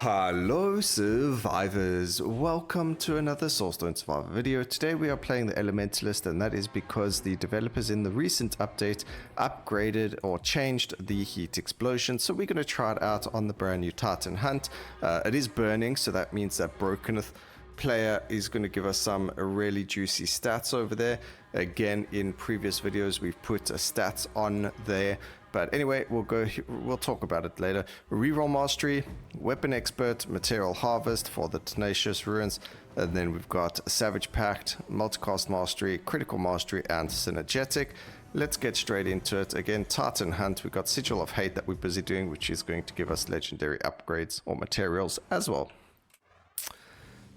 Hello survivors, welcome to another Soulstone survivor video. Today we are playing the Elementalist, and that is because the developers in the recent update upgraded or changed the heat explosion. So we're going to try it out on the brand new Titan Hunt. It is burning, so that means that Brokeneth player is going to give us some really juicy stats over there. Again, in previous videos we've put stats on there, but anyway, we'll talk about it later. Reroll mastery, weapon expert, material harvest for the tenacious ruins, and then we've got savage pact, multicast mastery, critical mastery, and synergetic. Let's get straight into it. Again, Titan Hunt, we've got Sigil of Hate that we're busy doing, which is going to give us legendary upgrades or materials as well.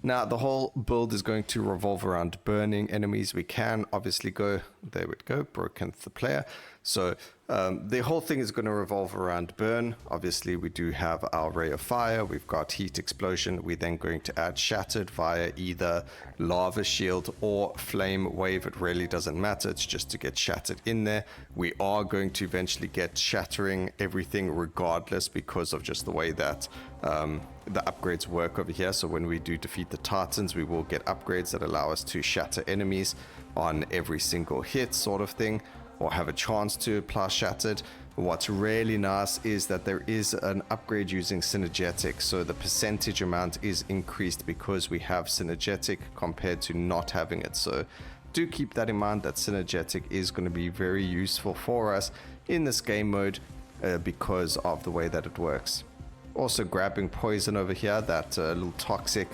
Now, the whole build is going to revolve around burning enemies. We can obviously go, there we go, Brokeneth the player. So the whole thing is going to revolve around burn. Obviously, we do have our Ray of Fire. We've got Heat Explosion. We're then going to add Shattered via either Lava Shield or Flame Wave. It really doesn't matter. It's just to get Shattered in there. We are going to eventually get Shattering everything regardless because of just the way that the upgrades work over here. So when we do defeat the Titans, we will get upgrades that allow us to shatter enemies on every single hit sort of thing, or have a chance to apply Shattered. What's really nice is that there is an upgrade using Synergetic, so the percentage amount is increased because we have Synergetic compared to not having it. So do keep that in mind, that Synergetic is going to be very useful for us in this game mode because of the way that it works. Also grabbing poison over here, that little toxic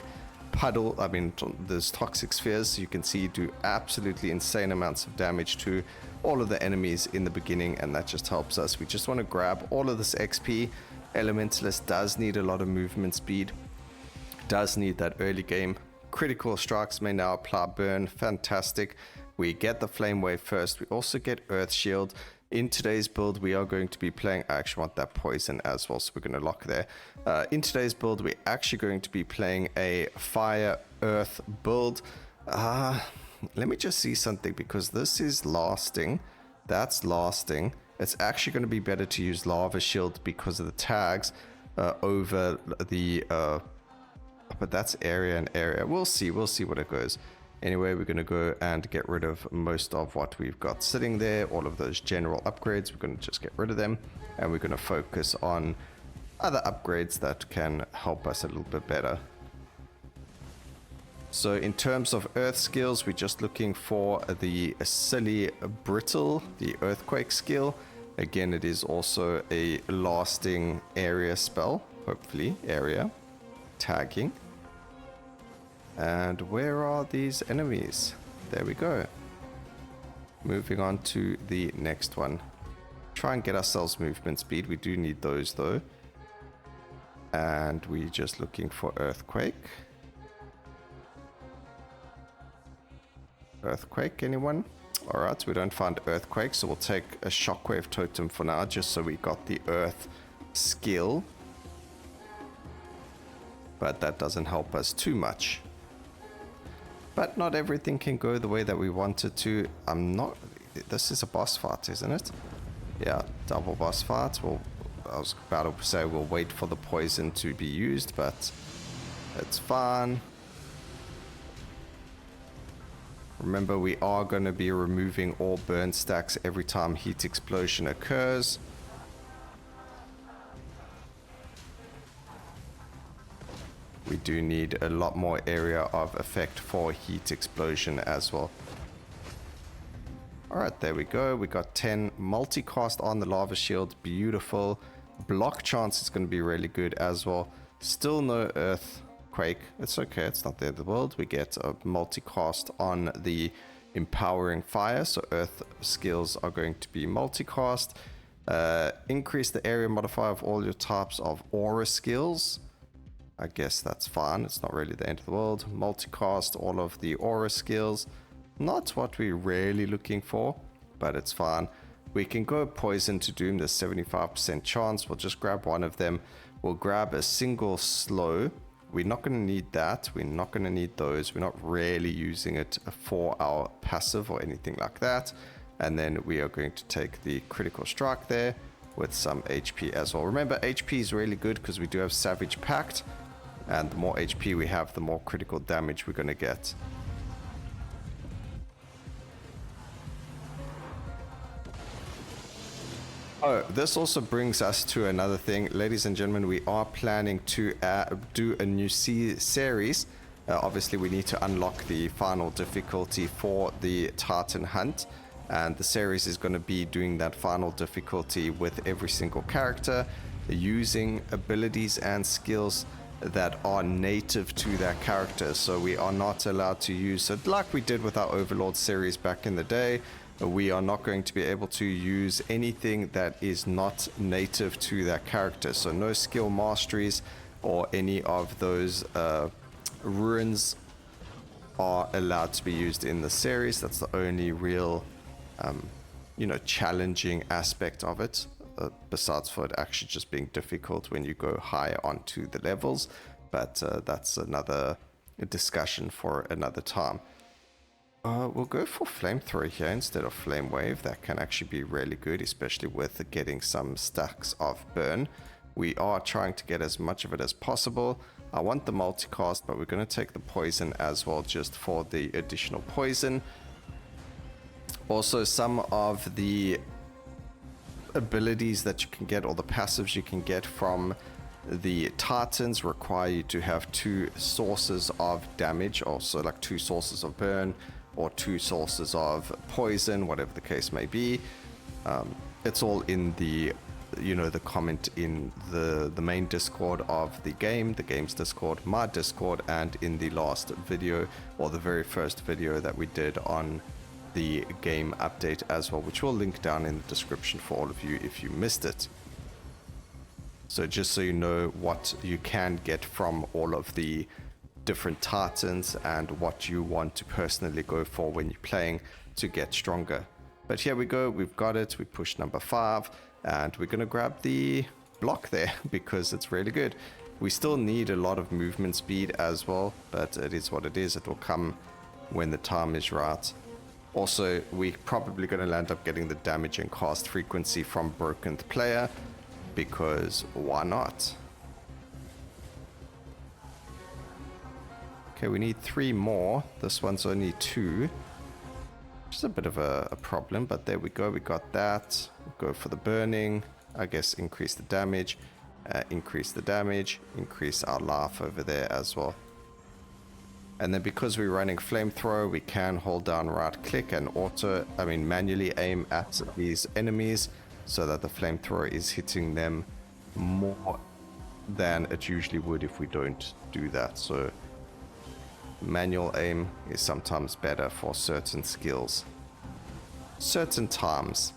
puddle, I mean those toxic spheres, you can see do absolutely insane amounts of damage to all of the enemies in the beginning, and that just helps us. We just want to grab all of this XP. Elementalist does need a lot of movement speed, does need that early game. Critical strikes may now apply burn, fantastic. We get the flame wave first, we also get earth shield. In today's build, we are going to be playing, I actually want that poison as well, so we're going to lock there. In today's build, we're actually going to be playing a fire earth build. Let me just see something, because this is lasting. That's lasting. It's actually going to be better to use lava shield because of the tags over the... but that's area and area. We'll see what it goes. Anyway, we're going to go and get rid of most of what we've got sitting there. All of those general upgrades, we're going to just get rid of them. And we're going to focus on other upgrades that can help us a little bit better. So in terms of earth skills, we're just looking for the silly brittle, the earthquake skill. Again, it is also a lasting area spell, hopefully, area tagging. And where are these enemies? There we go. Moving on to the next one. Try and get ourselves movement speed. We do need those though. And we're just looking for earthquake. Earthquake, anyone? Alright, we don't find earthquake, so we'll take a shockwave totem for now, just so we got the earth skill. But that doesn't help us too much. But not everything can go the way that we want it to. This is a boss fight, isn't it? Yeah, double boss fight. Well, I was about to say we'll wait for the poison to be used, but it's fine. Remember, we are going to be removing all burn stacks every time heat explosion occurs. We do need a lot more area of effect for heat explosion as well. Alright, there we go. We got 10 multicast on the lava shield. Beautiful. Block chance is going to be really good as well. Still no earthquake. It's okay. It's not the end of the world. We get a multicast on the empowering fire. So earth skills are going to be multicast. Increase the area modifier of all your types of aura skills. I guess that's fine. It's not really the end of the world. Multicast all of the aura skills. Not what we're really looking for, but it's fine. We can go poison to doom. There's 75% chance. We'll just grab one of them. We'll grab a single slow. We're not going to need that. We're not going to need those. We're not really using it for our passive or anything like that. And then we are going to take the critical strike there. with some HP as well. Remember, HP is really good because we do have Savage Pact, and the more HP we have, the more critical damage we're going to get. Oh, this also brings us to another thing. Ladies and gentlemen, we are planning to do a new series. Obviously, we need to unlock the final difficulty for the Tartan Hunt. And the series is going to be doing that final difficulty with every single character, using abilities and skills that are native to that character. So we are not allowed to use it like we did with our Overlord series back in the day. We are not going to be able to use anything that is not native to that character. So no skill masteries or any of those ruins are allowed to be used in the series. That's the only real challenging aspect of it, besides for it actually just being difficult when you go higher onto the levels. But that's another discussion for another time. We'll go for Flamethrower here instead of Flame Wave. That can actually be really good, especially with getting some stacks of burn. We are trying to get as much of it as possible. I want the multicast, but we're going to take the poison as well, just for the additional poison. Also, some of the abilities that you can get, or the passives you can get from the Tartans, require you to have 2 sources of damage, also like 2 sources of burn or 2 sources of poison, whatever the case may be. It's all in the the comment in the main Discord of the game's Discord, my Discord, and in the last video, or the very first video that we did on the game update as well, which we'll link down in the description for all of you if you missed it. So just so you know what you can get from all of the different Tartans and what you want to personally go for when you're playing to get stronger. But here we go, we've got it. We push number 5 and we're going to grab the block there because it's really good. We still need a lot of movement speed as well, but it is what it is. It will come when the time is right. Also, we're probably going to land up getting the damage and cast frequency from Broken Player, because why not? Okay, we need 3 more. This one's only 2. Which is a bit of a problem, but there we go. We got that. We'll go for the burning. I guess increase the damage. Increase the damage. Increase our life over there as well. And then because we're running Flamethrower, we can hold down right click and manually aim at these enemies so that the Flamethrower is hitting them more than it usually would if we don't do that. So manual aim is sometimes better for certain skills, certain times.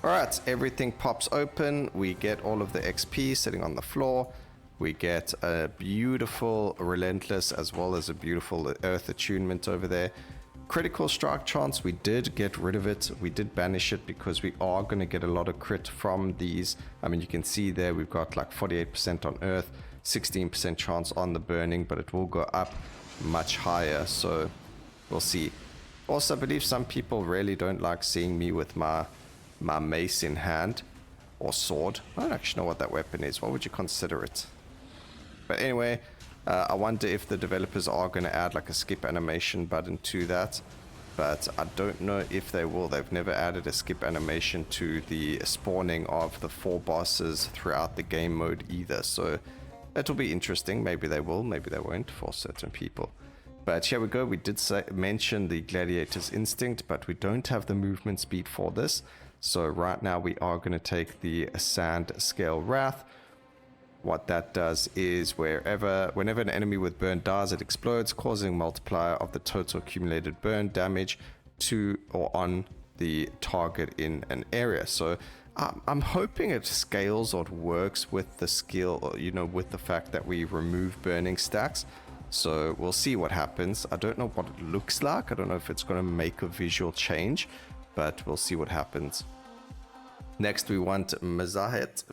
Alright, everything pops open. We get all of the XP sitting on the floor. We get a beautiful Relentless as well as a beautiful Earth attunement over there. Critical strike chance, we did get rid of it. We did banish it because we are going to get a lot of crit from these. I mean, you can see there we've got like 48% on Earth, 16% chance on the burning, but it will go up much higher, so we'll see. Also, I believe some people really don't like seeing me with my mace in hand, or sword. I don't actually know what that weapon is. What would you consider it? But anyway, I wonder if the developers are going to add like a skip animation button to that, but I don't know if they will. They've never added a skip animation to the spawning of the 4 bosses throughout the game mode either, so it'll be interesting. Maybe they will, maybe they won't for certain people. But here we go. We did mention the Gladiator's Instinct, but we don't have the movement speed for this. So right now we are going to take the Sand Scale Wrath. What that does is whenever an enemy with burn dies, it explodes, causing multiplier of the total accumulated burn damage to or on the target in an area. So I'm hoping it scales or it works with the skill, with the fact that we remove burning stacks. So we'll see what happens. I don't know what it looks like. I don't know if it's going to make a visual change, but we'll see what happens. Next we want Misahet.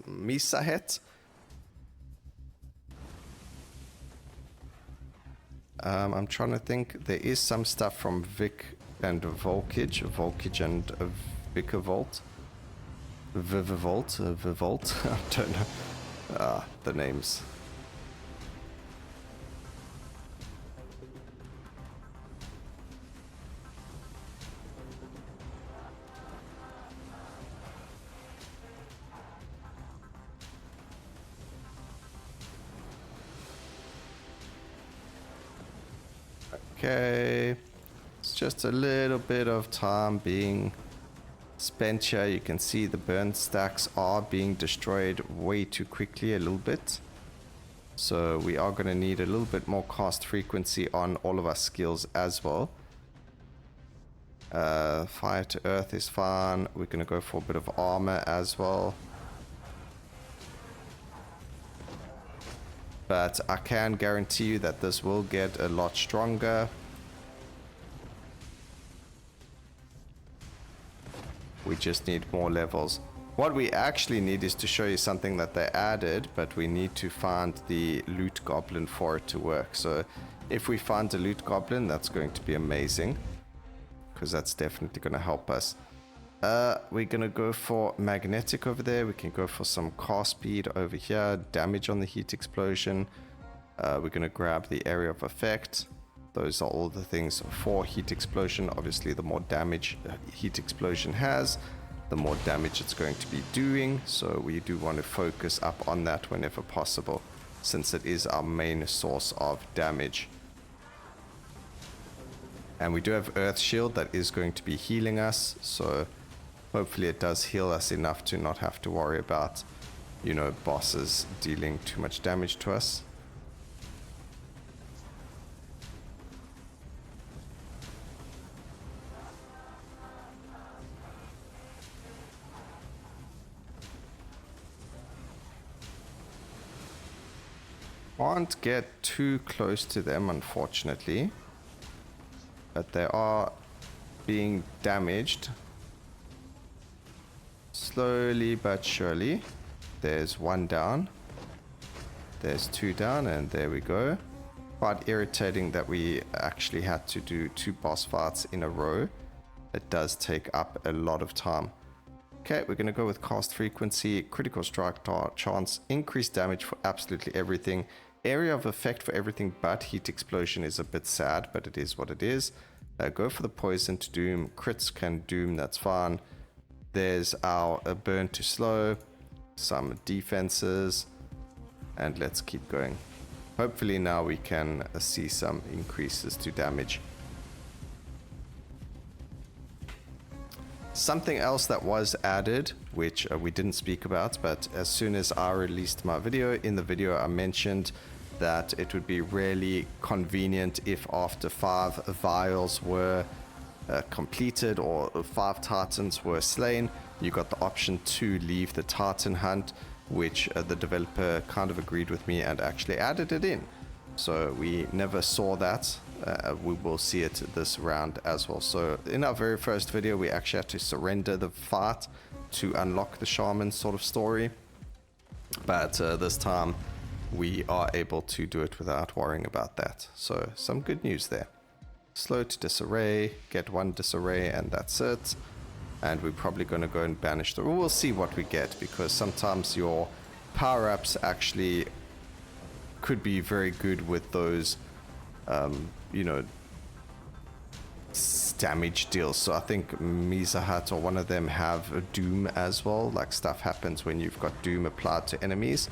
I'm trying to think. There is some stuff from Vic and Volkage and Bicavolt, Vivavolt, Vivolt. I don't know the names. Okay, it's just a little bit of time being spent here. You can see the burn stacks are being destroyed way too quickly a little bit. So we are going to need a little bit more cast frequency on all of our skills as well. Fire to earth is fine. We're going to go for a bit of armor as well. But I can guarantee you that this will get a lot stronger. We just need more levels. What we actually need is to show you something that they added, but we need to find the loot goblin for it to work. So if we find a loot goblin, that's going to be amazing, because that's definitely going to help us. We're going to go for magnetic over there. We can go for some cast speed over here, damage on the heat explosion. We're going to grab the area of effect. Those are all the things for heat explosion. Obviously, the more damage heat explosion has, the more damage it's going to be doing. So we do want to focus up on that whenever possible, since it is our main source of damage. And we do have Earth Shield that is going to be healing us. So hopefully it does heal us enough to not have to worry about, you know, bosses dealing too much damage to us. Can't get too close to them, unfortunately. But they are being damaged. Slowly but surely. There's one down. There's two down, and there we go. Quite irritating that we actually had to do 2 boss fights in a row. It does take up a lot of time. Okay, we're going to go with cast frequency, critical strike chance, increased damage for absolutely everything. Area of effect for everything but heat explosion is a bit sad, but it is what it is. Go for the poison to doom. Crits can doom, that's fine. There's our burn to slow, some defenses, and let's keep going. Hopefully now we can see some increases to damage. Something else that was added, which we didn't speak about, but as soon as I released my video, in the video I mentioned that it would be really convenient if after 5 vials were completed or 5 titans were slain, you got the option to leave the titan hunt, which the developer kind of agreed with me and actually added it in. So we never saw that. We will see it this round as well. So in our very first video, we actually had to surrender the fight to unlock the shaman sort of story. But this time we are able to do it without worrying about that. So some good news there. Slow to disarray, get 1 disarray, and that's it. And we're probably going to go and banish the... We'll see what we get, because sometimes your power-ups actually could be very good with those, you know, damage deals. So I think Mizahat or one of them have a Doom as well. Like, stuff happens when you've got Doom applied to enemies,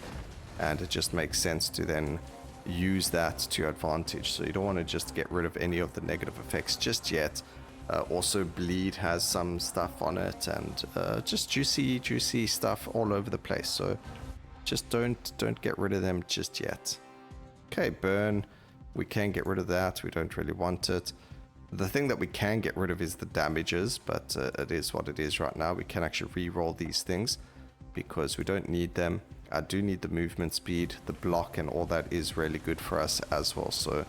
and it just makes sense to then use that to your advantage. So you don't want to just get rid of any of the negative effects just yet. Also, bleed has some stuff on it, and just juicy stuff all over the place. So just don't get rid of them just yet. Okay, burn. We can get rid of that. We don't really want it. The thing that we can get rid of is the damages, but it is what it is right now. We can actually re-roll these things because we don't need them. I do need the movement speed, the block, and all that is really good for us as well. So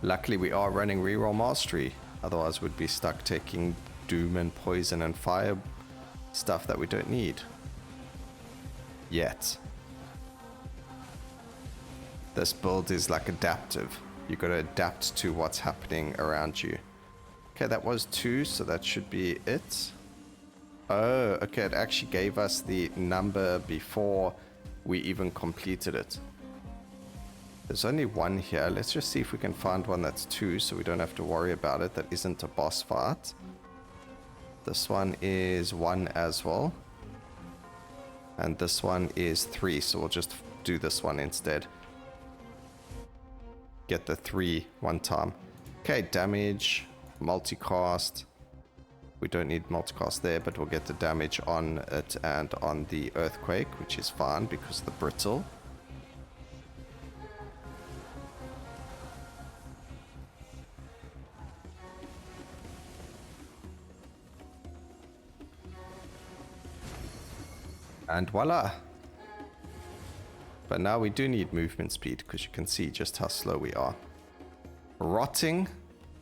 luckily we are running reroll mastery. Otherwise we'd be stuck taking doom and poison and fire stuff that we don't need yet. This build is like adaptive. You got to adapt to what's happening around you. Okay, that was 2, so that should be it. Oh, okay, it actually gave us the number before we even completed it. There's only 1 here. Let's just see if we can find one that's 2 so we don't have to worry about it. That isn't a boss fight. This one is 1 as well. And this one is 3, so we'll just do this one instead. Get the 3 one time. Okay, damage, multicast. We don't need multicast there, but we'll get the damage on it and on the earthquake, which is fine because of the brittle. And voila! But now we do need movement speed because you can see just how slow we are. Rotting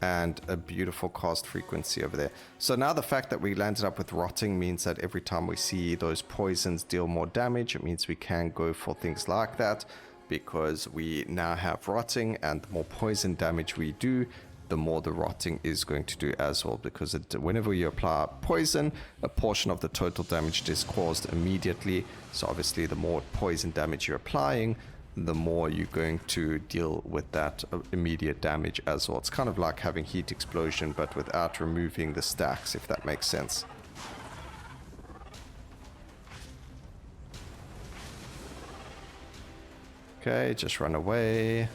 and a beautiful cast frequency over there. So now the fact that we landed up with rotting means that every time we see those poisons deal more damage, it means we can go for things like that because we now have rotting, and the more poison damage we do, the more the rotting is going to do as well, because whenever you apply poison, a portion of the total damage is caused immediately. So obviously the more poison damage you're applying, the more you're going to deal with that immediate damage as well. It's kind of like having heat explosion, but without removing the stacks, if that makes sense. Okay, just run away.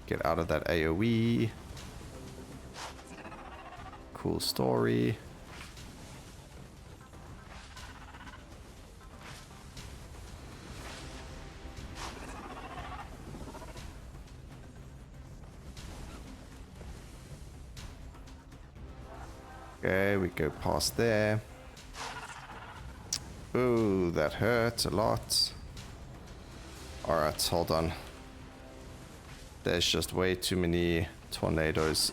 Get out of that AoE. Cool story. Okay, we go past there. Ooh, that hurt a lot. Alright, hold on. There's just way too many tornadoes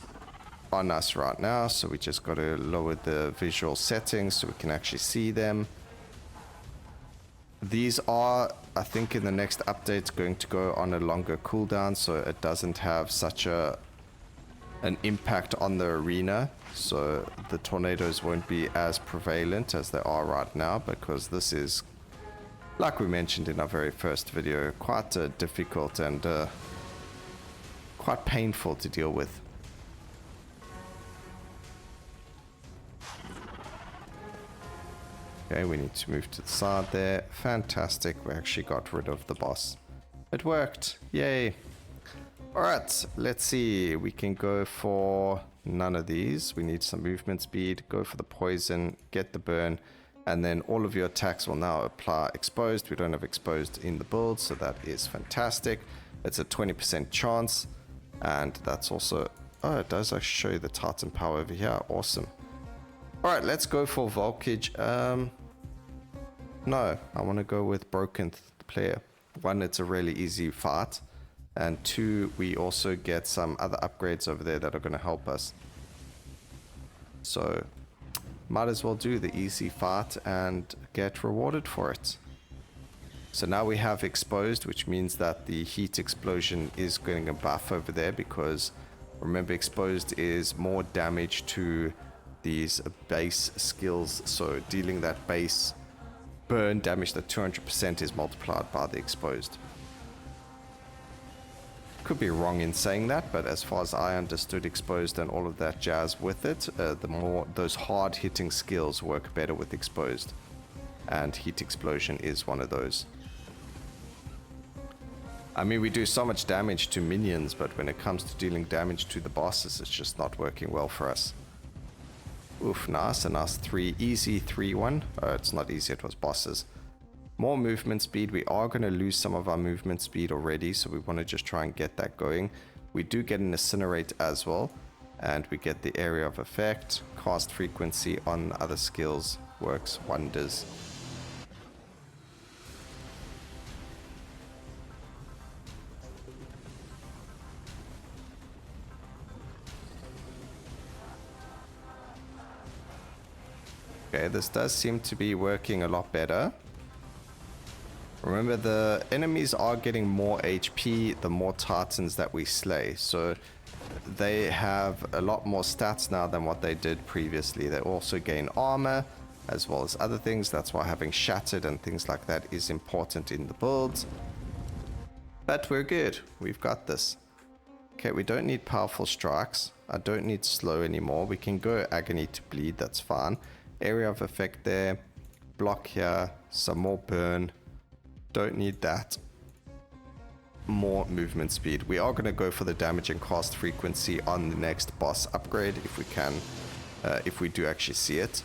on us right now, so we just got to lower the visual settings so we can actually see them. These are, I think, in the next update going to go on a longer cooldown, so it doesn't have such an impact on the arena, so the tornadoes won't be as prevalent as they are right now, because this is, like we mentioned in our very first video, quite difficult and quite painful to deal with. Okay, we need to move to the side there. Fantastic, we actually got rid of the boss. It worked, yay. Alright, let's see, we can go for none of these. We need some movement speed, go for the poison, get the burn, and then all of your attacks will now apply exposed. We don't have exposed in the build, so that is fantastic. It's a 20% chance, and that's also, oh, it does actually show you the Titan power over here, awesome. Alright, let's go for Volkage. No, I want to go with Broken Player. 1, it's a really easy fight. And 2, we also get some other upgrades over there that are going to help us. So, might as well do the easy fight and get rewarded for it. So now we have exposed, which means that the heat explosion is getting a buff over there, because remember, exposed is more damage to these base skills. So dealing that base burn damage, that 200% is multiplied by the exposed. Could be wrong in saying that, but as far as I understood exposed and all of that jazz with it, the more those hard hitting skills work better with exposed, and heat explosion is one of those. I mean, we do so much damage to minions, but when it comes to dealing damage to the bosses, it's just not working well for us. Oof, nice, a nice easy 3-1. Oh, it's not easy, it was bosses. More movement speed. We are going to lose some of our movement speed already, so we want to just try and get that going. We do get an incinerate as well, and we get the area of effect. Cast frequency on other skills works wonders. Okay, this does seem to be working a lot better. Remember, the enemies are getting more HP the more Titans that we slay, so they have a lot more stats now than what they did previously. They also gain armor as well as other things. That's why having Shattered and things like that is important in the builds. But we're good. We've got this. Okay, we don't need powerful strikes. I don't need slow anymore. We can go Agony to Bleed. That's fine. Area of effect there. Block here. Some more burn. Don't need that. More movement speed. We are going to go for the damage and cast frequency on the next boss upgrade if we can. If we do actually see it.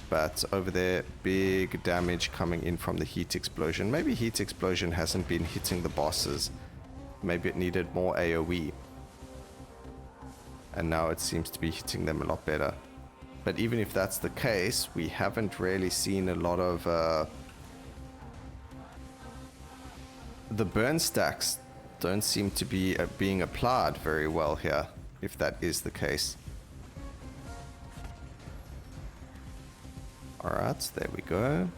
But over there, big damage coming in from the heat explosion. Maybe heat explosion hasn't been hitting the bosses. Maybe it needed more AoE. And now it seems to be hitting them a lot better. But even if that's the case, we haven't really seen a lot of... the burn stacks don't seem to be being applied very well here, if that is the case. Alright, there we go.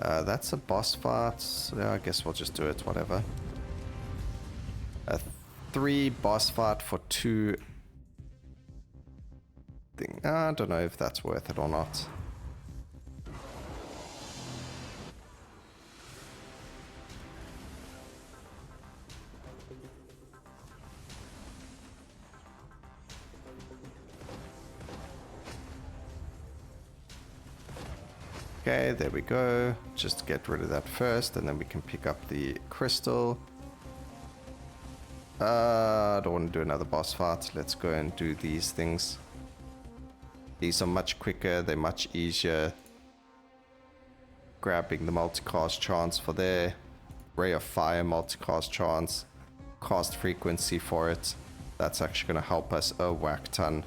That's a boss fight. Yeah, I guess we'll just do it, whatever. A 3 boss fight for 2 thing. I don't know if that's worth it or not. Okay, there we go. Just get rid of that first, and then we can pick up the crystal. I don't want to do another boss fight. Let's go and do these things. These are much quicker. They're much easier. Grabbing the multicast chance for there. Ray of Fire multicast chance. Cast frequency for it. That's actually going to help us a whack ton.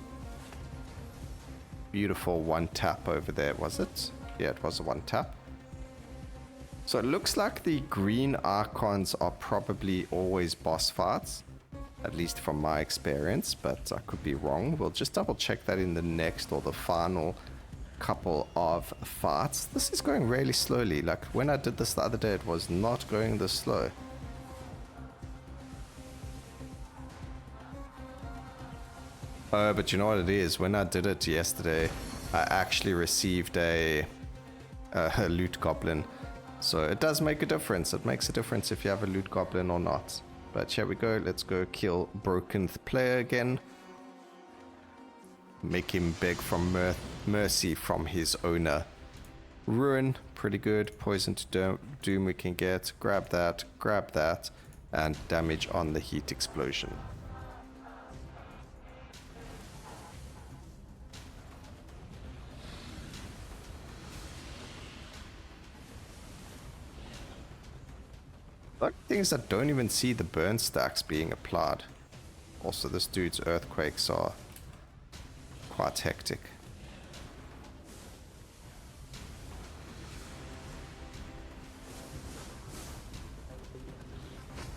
Beautiful one tap over there, was it? Yeah, it was a one tap. So it looks like the green Archons are probably always boss fights. At least from my experience, but I could be wrong. We'll just double check that in the next or the final couple of fights. This is going really slowly. Like when I did this the other day, it was not going this slow. But you know what it is? When I did it yesterday, I actually received a loot goblin. So it does make a difference. It makes a difference if you have a loot goblin or not. But here we go. Let's go kill Brokenth player again. Make him beg for mercy from his owner. Ruin, pretty good. Poison to doom we can get. Grab that, and damage on the heat explosion. Like things that don't even see the burn stacks being applied. Also, this dude's earthquakes are quite hectic.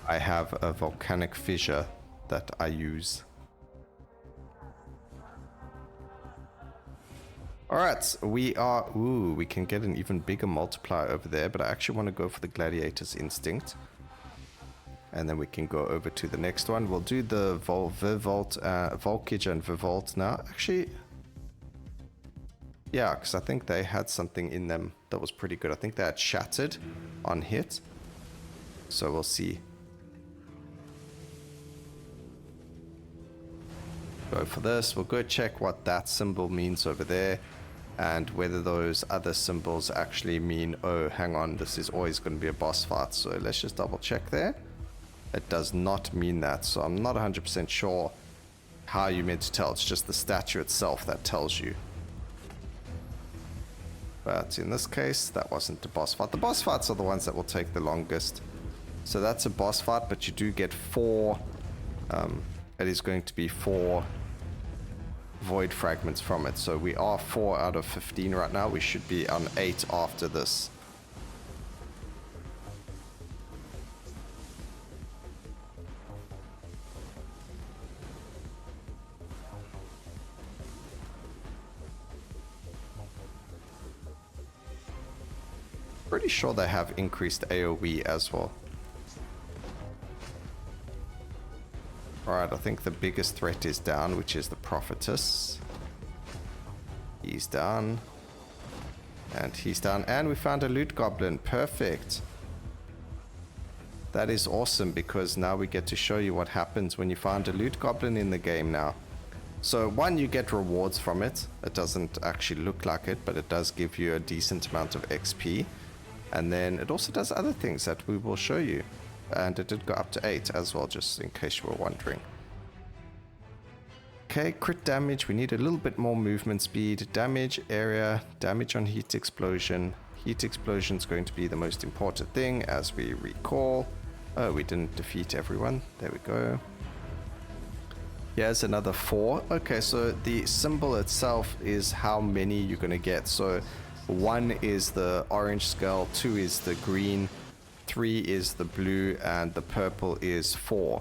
I have a volcanic fissure that I use. Alright, we are... Ooh, we can get an even bigger multiplier over there, but I actually want to go for the Gladiator's Instinct. And then we can go over to the next one. We'll do the Volkage and Vivolt now. Actually, yeah, because I think they had something in them that was pretty good. I think they had Shattered on hit. So we'll see. Go for this. We'll go check what that symbol means over there. And whether those other symbols actually mean, oh, hang on, this is always going to be a boss fight. So let's just double check there. It does not mean that, so I'm not 100% sure how you're meant to tell. It's just the statue itself that tells you. But in this case, that wasn't the boss fight. The boss fights are the ones that will take the longest. So that's a boss fight, but you do get 4. It is going to be 4 void fragments from it. So we are 4 out of 15 right now. We should be on 8 after this. pretty sure they have increased AoE as well. Alright, I think the biggest threat is down, which is the Prophetess. He's down. And he's down. And we found a loot goblin. Perfect. That is awesome, because now we get to show you what happens when you find a loot goblin in the game now. So one, you get rewards from it. It doesn't actually look like it, but it does give you a decent amount of XP. And then it also does other things that we will show you. And it did go up to 8 as well, just in case you were wondering. Okay, crit damage. We need a little bit more movement speed. Damage, area, damage on heat explosion. Heat explosion is going to be the most important thing, as we recall. Oh, we didn't defeat everyone. There we go. Here's another 4. Okay, so the symbol itself is how many you're going to get. So 1 is the orange scale, 2 is the green, 3 is the blue, and the purple is 4.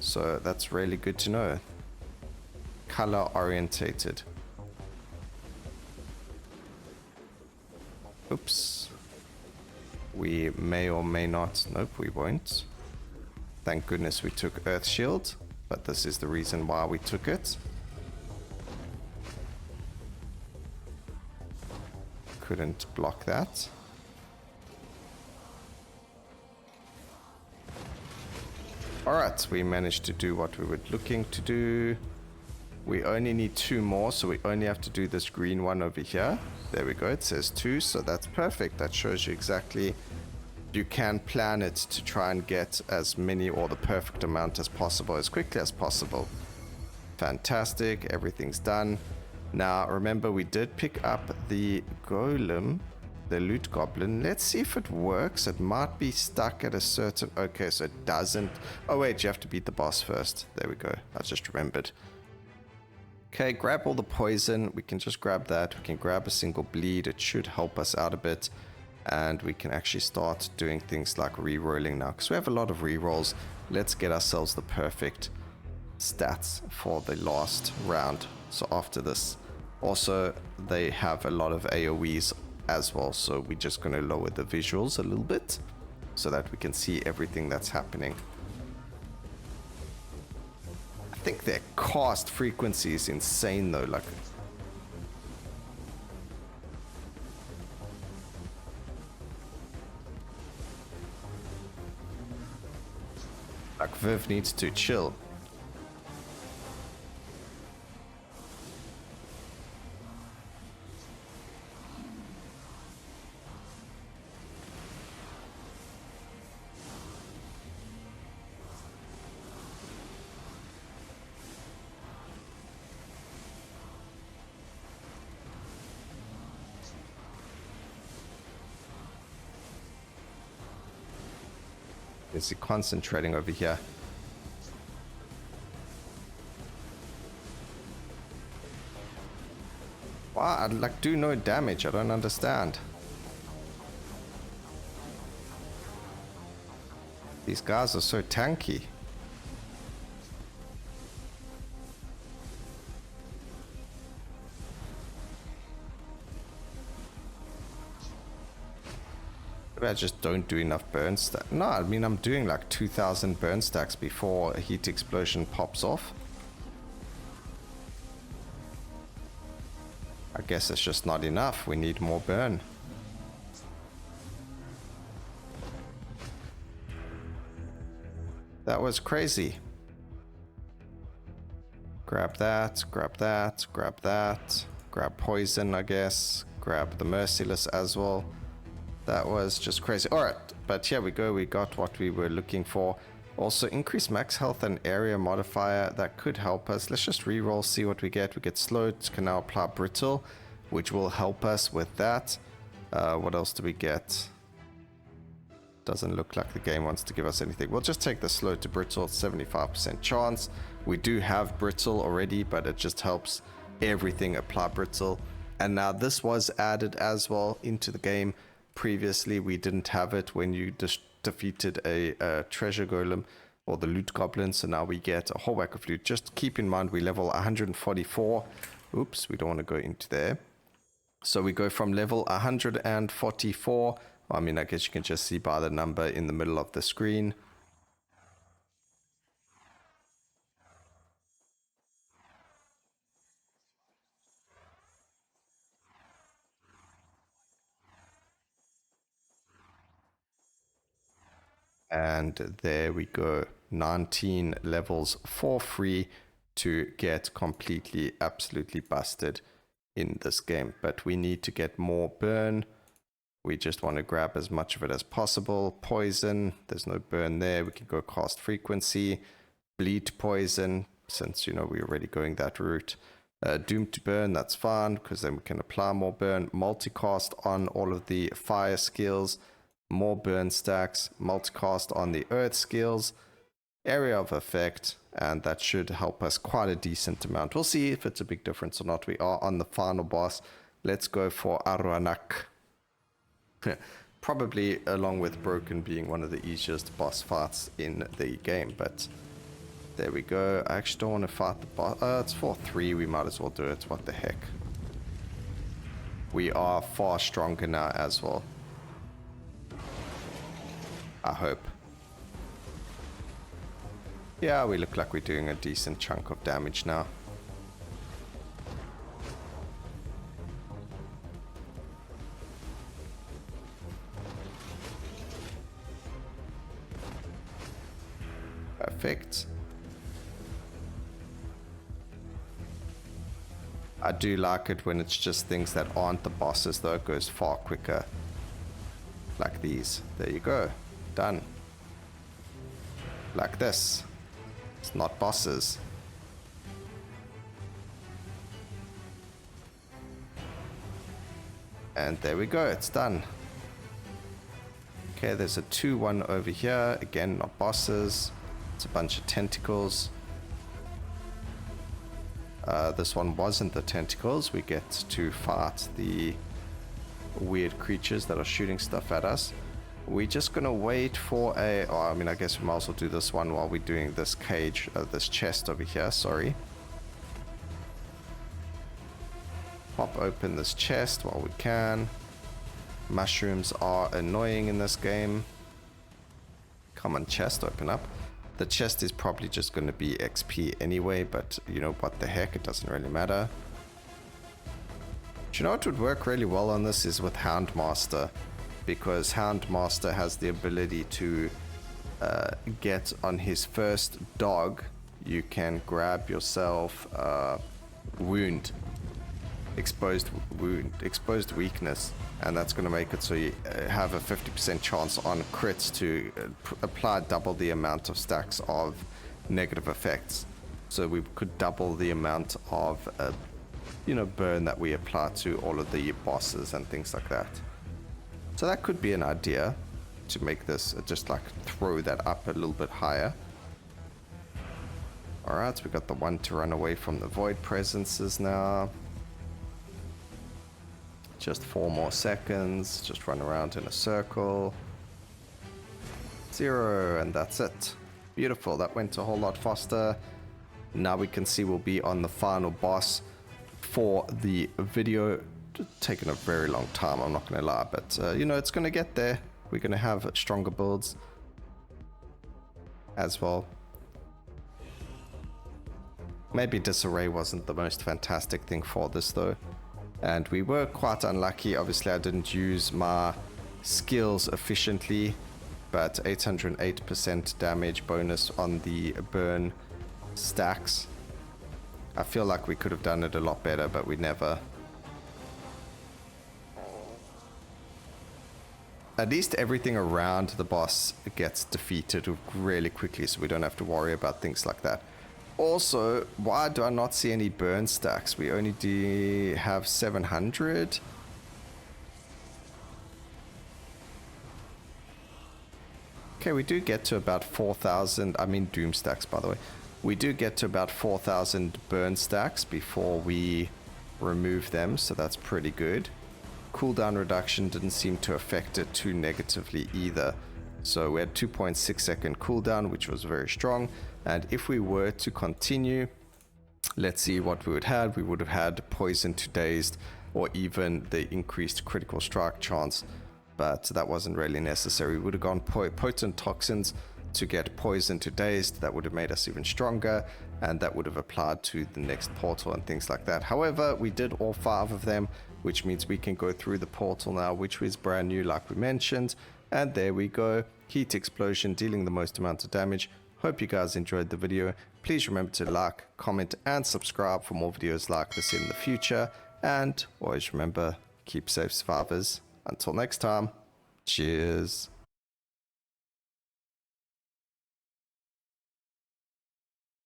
So that's really good to know. Color orientated. Oops. We may or may not. Nope, we won't. Thank goodness we took Earth Shield, but this is the reason why we took it. Couldn't block that. Alright, we managed to do what we were looking to do. We only need 2 more, so we only have to do this green one over here. There we go, it says 2, so that's perfect. That shows you exactly you can plan it to try and get as many or the perfect amount as possible, as quickly as possible. Fantastic, everything's done. Now remember, we did pick up the golem, the loot goblin. Let's see if it works. It might be stuck at a certain... Okay, so it doesn't... Oh wait, you have to beat the boss first. There we go, I just remembered. Okay, grab all the poison. We can just grab that. We can grab a single bleed. It should help us out a bit. And we can actually start doing things like re-rolling now, because we have a lot of re-rolls. Let's get ourselves the perfect stats for the last round. So after this, also they have a lot of AoEs as well, so we're just going to lower the visuals a little bit so that we can see everything that's happening. I think their cast frequency is insane though, like Viv needs to chill. Is he concentrating over here? Wow, I'd like do no damage. I don't understand. These guys are so tanky. Maybe I just don't do enough burn stacks. No, I mean I'm doing like 2,000 burn stacks before a heat explosion pops off. I guess it's just not enough. We need more burn. That was crazy. Grab that, grab that, grab that. Grab poison, I guess. Grab the merciless as well. That was just crazy. Alright, but here we go. We got what we were looking for. Also, increase max health and area modifier. That could help us. Let's just reroll, see what we get. We get slowed. Can now apply brittle, which will help us with that. What else do we get? Doesn't look like the game wants to give us anything. We'll just take the slow to brittle. 75% chance. We do have brittle already, but it just helps everything apply brittle. And now this was added as well into the game. Previously, we didn't have it when you defeated a treasure golem or the loot goblin. So now we get a whole whack of loot. Just keep in mind, we level 144. Oops, we don't want to go into there. So we go from level 144. I mean, I guess you can just see by the number in the middle of the screen. And there we go, 19 levels for free to get completely, absolutely busted in this game. But we need to get more burn. We just want to grab as much of it as possible. Poison, there's no burn there. We can go cast frequency, bleed poison, since, you know, we're already going that route. Doom to burn, that's fine, because then we can apply more burn. Multicast on all of the fire skills. More burn stacks, multicast on the earth skills, area of effect, and that should help us quite a decent amount. We'll see if it's a big difference or not. We are on the final boss. Let's go for Aranak. Probably along with Broken being one of the easiest boss fights in the game, but there we go. I actually don't want to fight the boss. It's 4-3, we might as well do it. What the heck. We are far stronger now as well. I hope. Yeah, we look like we're doing a decent chunk of damage now. Perfect. I do like it when it's just things that aren't the bosses though. It goes far quicker. Like these. There you go. Done. Like this. It's not bosses. And there we go, it's done. Okay, there's a 2-1 over here. Again, not bosses. It's a bunch of tentacles. This one wasn't the tentacles. We get to fight the weird creatures that are shooting stuff at us. We're just gonna wait for a... Oh, I mean, I guess we might as well do this one while we're doing this cage, this chest over here, sorry. Pop open this chest while we can. Mushrooms are annoying in this game. Come on, chest, open up. The chest is probably just gonna be XP anyway, but you know what the heck, it doesn't really matter. Do you know what would work really well on this is with Houndmaster? Because Houndmaster has the ability to get on his first dog, you can grab yourself wound, exposed weakness, and that's going to make it so you have a 50% chance on crits to apply double the amount of stacks of negative effects. So we could double the amount of you know, burn that we apply to all of the bosses and things like that. So that could be an idea to make this just like throw that up a little bit higher. Alright, so we got the one to run away from the void presences now. Just 4 more seconds, just run around in a circle. 0, and that's it. Beautiful, that went a whole lot faster. Now we can see we'll be on the final boss for the video. Taken a very long time, I'm not gonna lie, but you know, it's gonna get there. We're gonna have stronger builds as well. Maybe disarray wasn't the most fantastic thing for this though, and we were quite unlucky. Obviously I didn't use my skills efficiently, but 808% damage bonus on the burn stacks. I feel like we could have done it a lot better, but we never. At least everything around the boss gets defeated really quickly, so we don't have to worry about things like that. Also, why do I not see any burn stacks? We only do have 700. Okay, we do get to about 4,000, I mean doom stacks by the way. We do get to about 4,000 burn stacks before we remove them, so that's pretty good. Cooldown reduction didn't seem to affect it too negatively either. So we had 2.6 second cooldown, which was very strong. And if we were to continue, let's see what we would have. We would have had poison to dazed, or even the increased critical strike chance, but that wasn't really necessary. We would have gone potent toxins to get poison to dazed. That would have made us even stronger, and that would have applied to the next portal and things like that. However, we did all 5 of them, which means we can go through the portal now, which is brand new like we mentioned. And there we go, heat explosion dealing the most amount of damage. Hope you guys enjoyed the video. Please remember to like, comment and subscribe for more videos like this in the future, and always remember, keep safe survivors. Until next time, cheers.